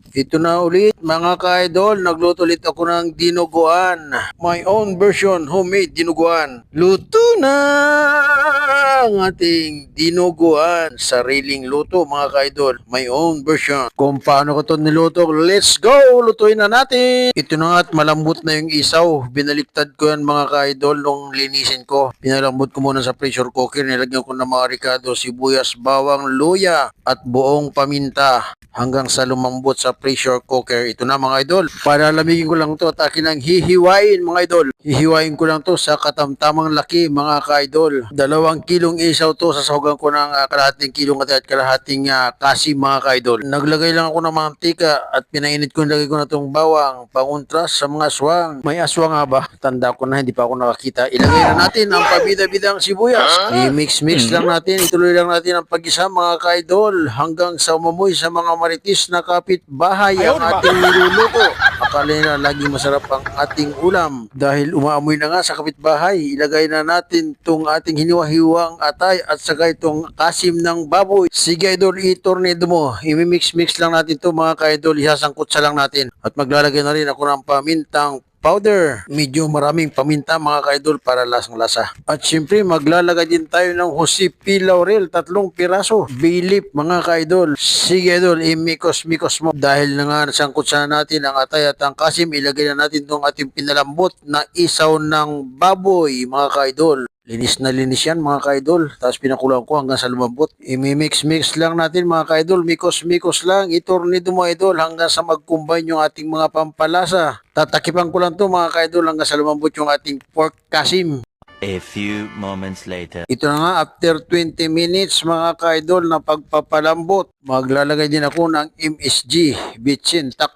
Ito na ulit mga ka-idol, nagluto ulit ako ng dinuguan. My own version, homemade dinuguan. Luto na ang ating dinuguan. Sariling luto mga ka-idol, my own version. Kung paano ko ito niluto, let's go! Lutuin na natin! Ito na nga at malambot na yung isaw. Binaliktad ko yan mga ka-idol nung linisin ko. Pinalambot ko muna sa pressure cooker. Nilagyan ko ng mga ricado, sibuyas, bawang, luya at buong paminta hanggang sa lumambot sa pressure cooker. Ito na mga idol. Palalamigin ko lang to at akin ang hihiwain mga idol. Hihiwain ko lang to sa katamtamang laki mga ka-idol. 2 kilong isaw to. Sasahugan ko ng kalahating kilong at kalahating kasi mga ka-idol. Naglagay lang ako ng mantika at pinainit ko. Nilagay ko na tong bawang panguntras sa mga aswang. May aswang nga ba? Tanda ko na, hindi pa ako nakakita. Ilagay na natin ang pabida-bidang sibuyas. I-mix-mix lang natin. Ituloy lang natin ang pag-isa mga ka-idol hanggang sa umamoy sa mga maritis na kapitbahay ang ating niluluto. Akala nila laging masarap ang ating ulam. Dahil umaamoy na nga sa kapitbahay, ilagay na natin itong ating hiniwa-hiwang atay at saka itong kasim ng baboy. Sige idol, i-tornado mo. I-mix-mix lang natin ito mga ka-idol. Isasangkot sa lang natin. At maglalagay na rin ako ng pamintang powder. Medyo maraming paminta mga ka-idol para lasang-lasa. At syempre maglalagay din tayo ng Jose Laurel, 3 piraso. Bay leaf mga ka-idol. Sige idol, imikos-mikos mo. Dahil na nga nasangkot sana natin ang atay at ang kasim, ilagay na natin itong ating pinalambot na isaw ng baboy mga ka-idol. Linis na linis yan mga ka-idol. Tapos pinakulang ko hanggang sa lumambot. I-mix-mix lang natin mga ka-idol. Mikos-mikos lang. Itornido mo idol hanggang sa mag-combine yung ating mga pampalasa. Tatakipan ko lang to mga ka-idol hanggang sa lumambot yung ating pork kasim. A few moments later. Ito na nga, after 20 minutes mga ka-idol na pagpapalambot, maglalagay din ako ng MSG, bitchin, tak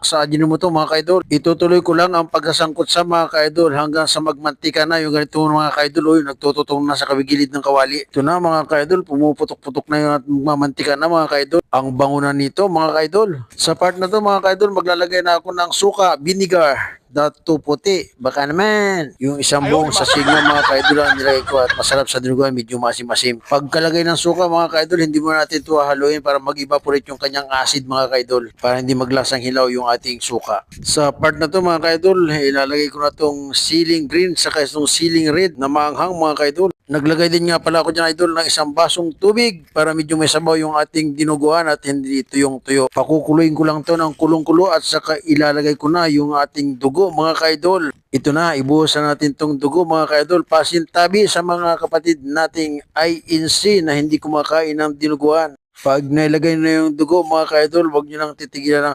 sa Ajinomoto mga ka-idol. Itutuloy ko lang ang pagsasangkot sa mga ka-idol hanggang sa magmantika na yung ganito mga ka-idol. Uy, nagtututong na sa kabigilid ng kawali. Ito na mga ka-idol, pumuputok-putok na yung at magmamantika na mga ka-idol. Ang bangunan nito mga ka-idol. Sa part na to mga ka-idol, maglalagay na ako ng suka, vinegar, dato puti. Baka naman, yung isang buong sasig ng mga ka-idol ang nilagay ko at masarap sa dinuguan, medyo masim-masim. Pagkalagay ng suka mga ka-idol, hindi mo natin ito haluin para mag-evaporate yung kanyang acid mga ka-idol. Para hindi maglasang hilaw yung ating suka. Sa part na to mga ka-idol, ilalagay ko na tong ceiling green saka itong ceiling red na maanghang mga ka-idol. Naglagay din nga pala ako dyan idol ng isang basong tubig para medyo may sabaw yung ating dinuguan at hindi ito yung tuyo. Pakukuloyin ko lang to ng kulong-kulo at saka ilalagay ko na yung ating dugo mga ka-idol. Ito na, ibuhusan natin tong dugo mga ka-idol. Pasintabi sa mga kapatid nating INC na hindi kumakain ng dinuguan. Pag nailagay na yung dugo mga ka-idol, huwag nyo lang titigilan ng